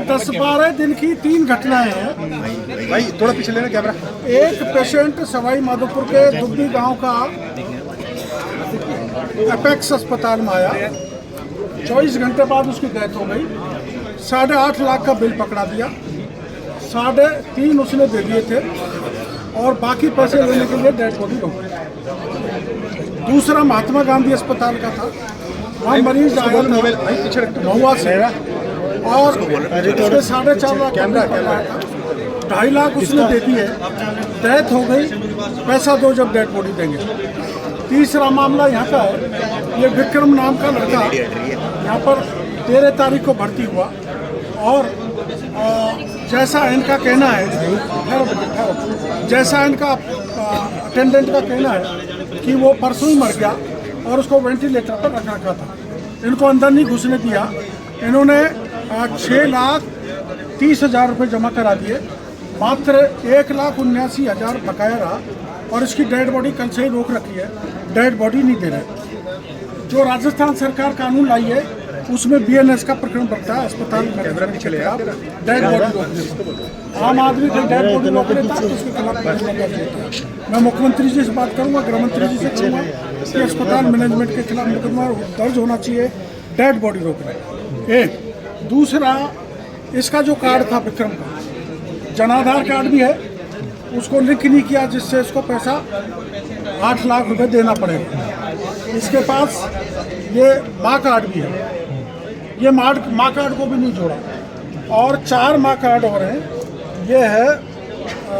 10-12 दिन की 3 घटनाएं हैं। भाई थोड़ा पीछे लेना कैमरा। एक पेशेंट सवाई माधोपुर के दुग्धी गांव का एपेक्स अस्पताल में आया, 24 घंटे बाद उसकी डेथ हो गई। 8.5 लाख का बिल पकड़ा दिया, 3.5 उसने दे दिए थे और बाकी पैसे लेने के लिए डेड बॉडी रोक दी। दूसरा महात्मा गांधी अस्पताल का था, वहाँ मरीज आया महुआ से और उसके 4.5 लाख कैमरा था, 2.5 लाख उसने दे दिए, डेथ हो गई, पैसा दो जब डेड बॉडी देंगे। तीसरा मामला यहाँ का है, ये विक्रम नाम का लड़का यहाँ पर 13 तारीख को भर्ती हुआ और जैसा इनका कहना है, जैसा इनका अटेंडेंट का कहना है कि वो परसों ही मर गया और उसको वेंटिलेटर पर रखा था। इनको अंदर नहीं घुसने दिया, इन्होंने 6,30,000 रुपये जमा करा दिए, मात्र 1,79,000 बकाया रहा और इसकी डेड बॉडी कल से ही रोक रखी है, डेड बॉडी नहीं दे रहे। जो राजस्थान सरकार कानून लाई है उसमें BNS का प्रकरण बनता है, अस्पताल में डेड बॉडी रोकने। आम आदमी का डेड बॉडी रोक लेता है तो उसके खिलाफ मैं मुख्यमंत्री जी से बात करूँगा, गृह मंत्री जी से कहूँगा कि अस्पताल मैनेजमेंट के खिलाफ मुकदमा दर्ज होना चाहिए, डेड बॉडी रोकना। एक दूसरा, इसका जो कार्ड था विक्रम का, जनाधार कार्ड भी है, उसको लिंक नहीं किया जिससे इसको पैसा 8 लाख रुपए देना पड़ेगा। इसके पास ये माँ कार्ड भी है, ये माँ कार्ड को भी नहीं जोड़ा और 4 माँ कार्ड और हैं। ये है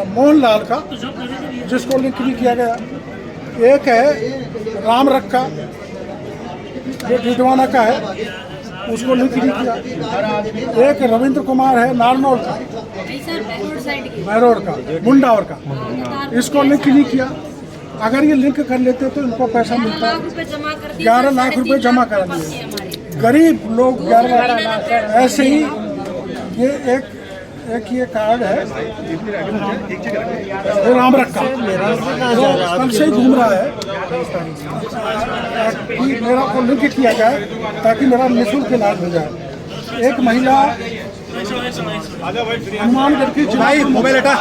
मोहनलाल का जिसको लिंक नहीं किया गया, एक है राम रक्का ये डिडवाना का है, उसको लिंक नहीं किया। एक रविंद्र कुमार है नारनौल का, मैरोड का, मुंडावर का, इसको लिंक नहीं किया। अगर ये लिंक कर लेते तो इनको पैसा मिलता। 11 लाख रुपए जमा करा दिए गरीब लोग, 11 लाख। ऐसे ही ये एक ये कार्ड है वो राम रखा, कल से ही घूम रहा है कि मेरा को लिंक किया जाए ताकि मेरा निःशुल्क इलाज हो जाए। एक महिला हनुमानगढ़ की भाई मोबाइल हटा।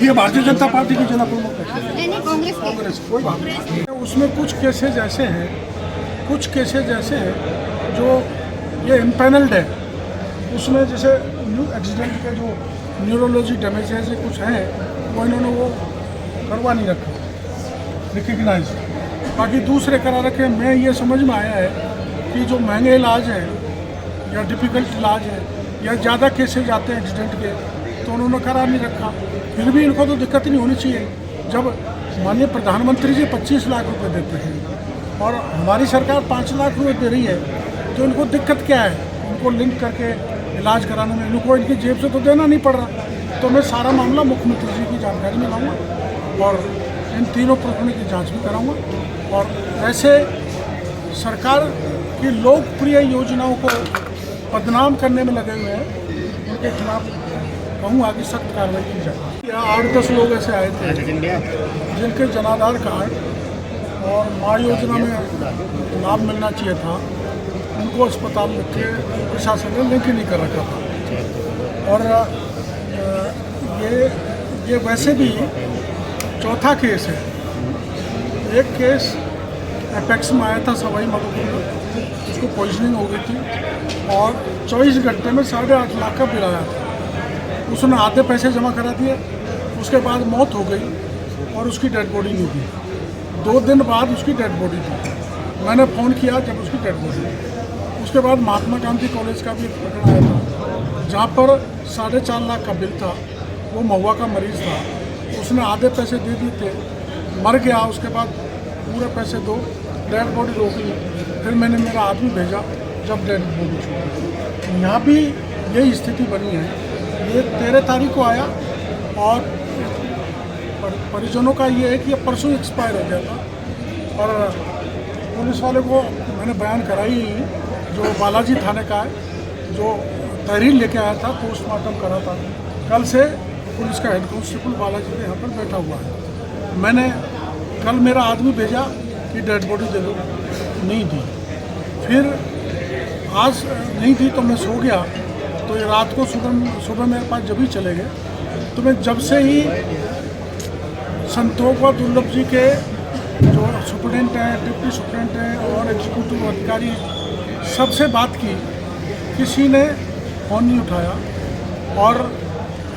ये भारतीय जनता पार्टी की जिला प्रमुख है, कांग्रेस कोई बात नहीं। उसमें कुछ केसेज ऐसे हैं जो ये इम्पैनल्ड है, उसमें जैसे एक्सीडेंट के जो न्यूरोलॉजी डैमेज ऐसे कुछ हैं वो इन्होंने वो करवा नहीं रखा रिकग्नाइज, बाकी दूसरे करा रखे। मैं ये समझ में आया है कि जो महंगे इलाज हैं या डिफ़िकल्ट इलाज है या ज़्यादा केसेज आते हैं एक्सीडेंट के तो उन्होंने करा नहीं रखा। फिर भी इनको तो दिक्कत नहीं होनी चाहिए। जब माननीय प्रधानमंत्री जी 25 लाख रुपए देते हैं और हमारी सरकार 5 लाख रुपए दे रही है तो इनको दिक्कत क्या है? उनको लिंक करके इलाज कराने में इनको इनकी जेब से तो देना नहीं पड़ रहा। तो मैं सारा मामला मुख्यमंत्री जी की जानकारी में लाऊंगा और इन तीनों प्रकरणों की जांच भी कराऊंगा और ऐसे सरकार की लोकप्रिय योजनाओं को बदनाम करने में लगे हुए हैं उनके खिलाफ कहूँगा कि सख्त कार्रवाई की जाए। 8-10 लोग ऐसे आए थे जिनके जनाधार कार्ड और माँ योजना में लाभ मिलना चाहिए था, उनको अस्पताल में प्रशासन ने लिंक नहीं कर रखा था। और ये वैसे भी चौथा केस है। एक केस एपेक्स में आया था सवाई माधोपुर में, उसको पॉइजनिंग हो गई थी और 24 घंटे में 8.5 लाख का बिल आया था। उसने आधे पैसे जमा करा दिए, उसके बाद मौत हो गई और उसकी डेड बॉडी नहीं थी। 2 दिन बाद उसकी डेड बॉडी थी। मैंने फ़ोन किया जब उसकी डेड बॉडी। उसके बाद महात्मा गांधी कॉलेज का भी प्रकरण आया था जहाँ पर 4.5 लाख का बिल था। वो महुआ का मरीज़ था, उसने आधे पैसे दे दिए थे, मर गया। उसके बाद पूरे पैसे दो, डेड बॉडी रोक ली। फिर मैंने मेरा आदमी भेजा जब डेड बॉडी छूटी। यहाँ भी यही स्थिति बनी है। ये 13 तारीख को आया और परिजनों का ये है कि ये परसों एक्सपायर हो गया था। और पुलिस वाले को मैंने बयान कराई, जो बालाजी थाने का है, जो तहरीर लेके आया था, पोस्टमार्टम करा था। कल से पुलिस का हेड कांस्टेबल बालाजी के यहाँ पर बैठा हुआ है। मैंने कल मेरा आदमी भेजा कि डेड बॉडी दे दो, नहीं दी। फिर आज नहीं थी तो मैं सो गया, तो ये रात को सुबह मेरे पास जब ही चले गए तो मैं जब से ही संतोष और दुर्लभ जी के जो सुप्रिटेंडेंट हैं, डिप्टी सुप्रिटेंडेंट हैं और एग्जीक्यूटिव अधिकारी सबसे बात की, किसी ने फ़ोन नहीं उठाया। और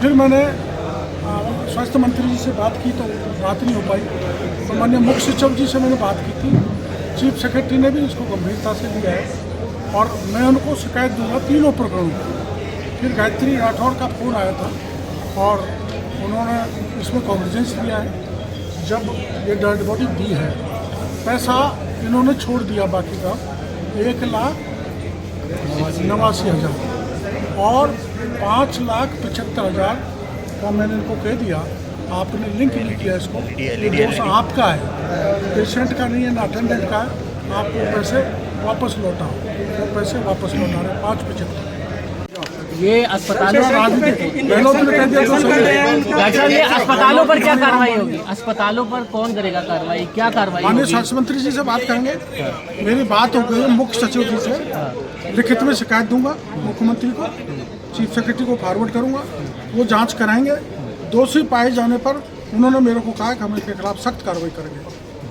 फिर मैंने स्वास्थ्य मंत्री जी से बात की तो बात नहीं हो पाई। तो माननीय मुख्य सचिव जी से मैंने बात की थी, चीफ सेक्रेटरी ने भी इसको गंभीरता से लिया है और मैं उनको शिकायत दूंगा तीनों प्रकरणों। फिर गायत्री राठौड़ का फ़ोन आया था और उन्होंने इसमें कॉन्फिडेंस दिया है। जब ये डेड बॉडी दी है, पैसा इन्होंने छोड़ दिया बाकी का 1,89,000 और 5,75,000 का मैंने इनको कह दिया, आपने लिंक नहीं किया इसको, ये दोष आपका है, पेशेंट का नहीं है ना अटेंडेंट का है, आप वो पैसे वापस लौटाओ। वो पैसे वापस लौटा रहे 5,75। ये अस्पतालों डॉक्टर ये अस्पतालों पर क्या कार्रवाई होगी? अस्पतालों पर कौन करेगा कार्रवाई? क्या कार्रवाई माननीय होगी? स्वास्थ्य मंत्री जी से बात करेंगे। मेरी बात हो गई मुख्य सचिव जी से, लिखित में शिकायत दूंगा मुख्यमंत्री को, चीफ सेक्रेटरी को फॉरवर्ड करूंगा, वो जांच कराएंगे। दोषी पाए जाने पर उन्होंने मेरे को कहा कि हम इसके खिलाफ सख्त कार्रवाई करेंगे।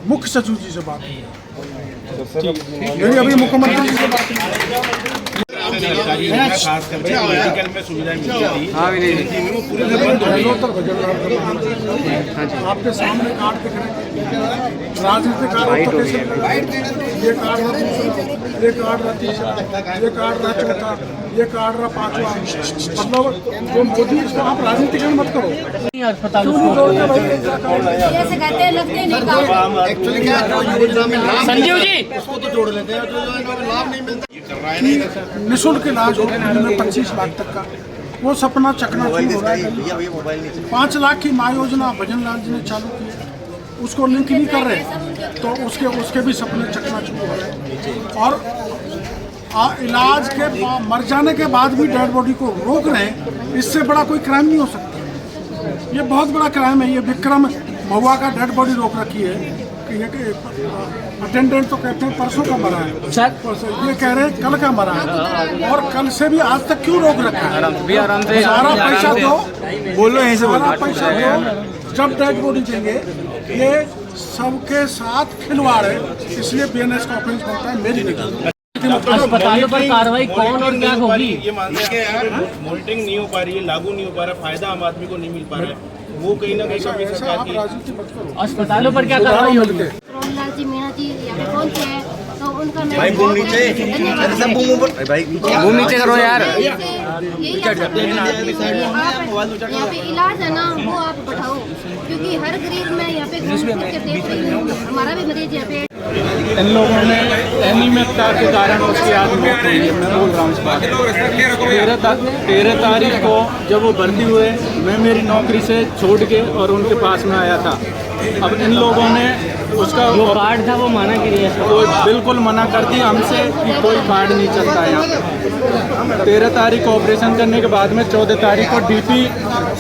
मुख्य सचिव जी से बात हुई, मेरी अभी मुख्यमंत्री जी से बात हुई। मेडिकल में सुविधाएं मिलती आपके सामने कार्ड दिख रहे हैं, राजनीतिक कार्ड तो कैसे ये कार्ड रहा दूसरा, ये कार्ड रहा तीसरा, ये कार्ड रहा चौथा, ये कार्ड रहा पांचवा। मतलब जो मोदी, इसको आप राजनीतिकरण मत करो। अस्पतालों ऐसे कहते हैं, लगते ही नहीं। संजीव जी उसको तो जोड़ लेते हैं, जो लाभ नहीं मिलता। निःशुल्क इलाज हो 25 लाख तक का, वो सपना चकनाचूर हो रहा है। 5 लाख की माँ योजना भजन लाल जी ने चालू की है, उसको लिंक नहीं कर रहे तो उसके भी सपने चकनाचूर हो रहे हैं। और इलाज के मर जाने के बाद भी डेड बॉडी को रोक रहे हैं, इससे बड़ा कोई क्राइम नहीं हो सकता। ये बहुत बड़ा क्राइम है। ये विक्रम महुआ का डेड बॉडी रोक रखी है कि ये अटेंडेंट तो कहते हैं परसों का मरा है, ये कह रहे हैं कल का मरा है, और कल से भी आज तक क्यों रोक रखा है? सारा पैसा दो, बोलो यहीं से सारा पैसा दो, जब डेड बॉडी देंगे। ये सबके साथ खिलवाड़ है, इसलिए बीएनएस का ऑफेंस बनता है। मेरी नहीं। अस्पतालों पर कार्रवाई कौन और क्या होगी? ये मानते हैं कि यार मॉनिटरिंग नहीं हो पा रही है, लागू नहीं हो पा रहा, फायदा आम आदमी को नहीं मिल पा रहा है, वो कहीं ना कहीं कभी ऐसा सरकार आप की राजनीति मत करो। अस्पतालों पर क्या कार्रवाई होगी? रोमलाल जी मीणा जी यहाँ पे पहुँचे हैं, तो उनका मैं भाई बूम नीचे, सब बूम ऊपर, भाई बूम नीचे करो यार। यही यहाँ पे इलाज है ना, वो आप बढ़ाओ, क्योंकि हर गरीब में यहाँ पे घूम फिर के देख रही हूँ, हमारा भी मरीज यहाँ पे। इन लोगों ने अनियमितता के कारण उसकी आत्महत्या की है। मैं बोल रहा हूँ इस बात 13 तारीख को जब वो भर्ती हुए, मैं मेरी नौकरी से छोड़ के और उनके पास में आया था। अब इन लोगों ने उसका जो कार्ड था वो माना कि नहीं? वो बिल्कुल मना कर दिया हमसे कि कोई कार्ड नहीं चलता है यहाँ पे। 13 तारीख को ऑपरेशन करने के बाद में 14 तारीख को डीपी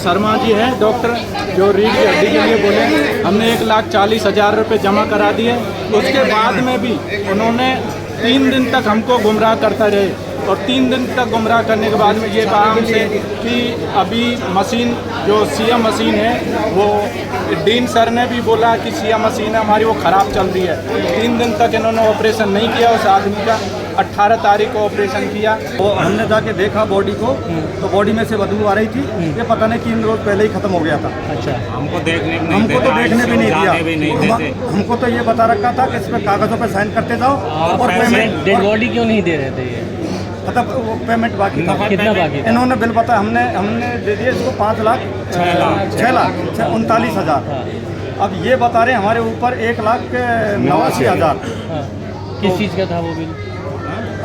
शर्मा जी है डॉक्टर, जो रीढ़ की हड्डी के लिए बोले, हमने 1,40,000 रुपये जमा करा दिए। उसके बाद में भी उन्होंने 3 दिन तक हमको गुमराह करता रहे, और 3 दिन तक गुमराह करने के बाद में ये कहा हमसे कि अभी मशीन जो सीएम मशीन है, वो डीन सर ने भी बोला कि सीएम मशीन है हमारी, वो ख़राब चल रही है। 3 दिन तक इन्होंने ऑपरेशन नहीं किया उस आदमी का। 18 तारीख को ऑपरेशन किया। वो हमने जाके देखा बॉडी को, तो बॉडी में से बदबू आ रही थी। ये पता नहीं 3 रोज पहले ही खत्म हो गया था। अच्छा, हमको तो देखने भी नहीं दिया। हमको तो ये बता रखा था कि इसमें कागजों पे साइन करते जाओ और पेमेंट। डेड बॉडी क्यों नहीं दे रहे थे ये? मतलब वो पेमेंट बाकी था। कितना बाकी था? इन्होंने बिल बता, हमने दे दिए इसको 5,39,000। अब ये बता रहे हमारे ऊपर 1,89,000। किस चीज़ का था वो बिल?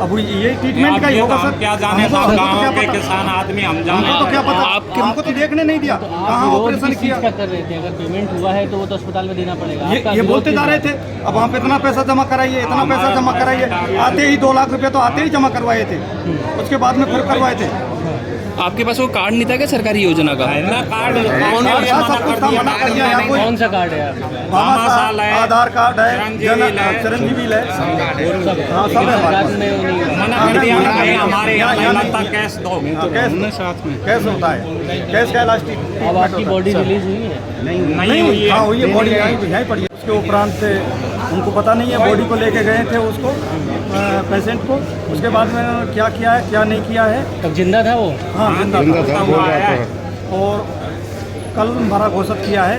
अब ये ट्रीटमेंट का ही होगा सर। क्या जाने हमको गाँव क्या के पता? किसान आदमी हम जाने। हमको तो क्या पता, हमको तो देखने नहीं दिया कहाँ विरोध ऑपरेशन किस चीज़ किया। का कर रहे थे? अगर पेमेंट हुआ है तो वो तो अस्पताल में देना पड़ेगा। आपका ये विरोध बोलते किस जा रहे बात? थे, अब वहाँ पे इतना पैसा जमा कराइए, इतना पैसा जमा कराइए। आते ही 2 लाख रुपए तो आते ही जमा करवाए थे, उसके बाद में फिर करवाए थे। आपके पास वो कार्ड नहीं था क्या सरकारी योजना का? कौन सा कार्ड है आपका? आधार कार्ड है, चिरंजीवी है, हाँ सब है हमारे पास। कैश दो, कैश होता है, कैश का इलास्टिक। अब आपकी बॉडी रिलीज हुई है? नहीं हुई है, हाँ हुई है, बॉडी यहीं पड़ी है। उसके उपरांत से उनको पता नहीं है, बॉडी को लेके गए थे उसको, पेशेंट को। उसके बाद में क्या किया है क्या नहीं किया है। तब जिंदा था वो? हाँ जिंदा था। और कल भरा घोषित किया है।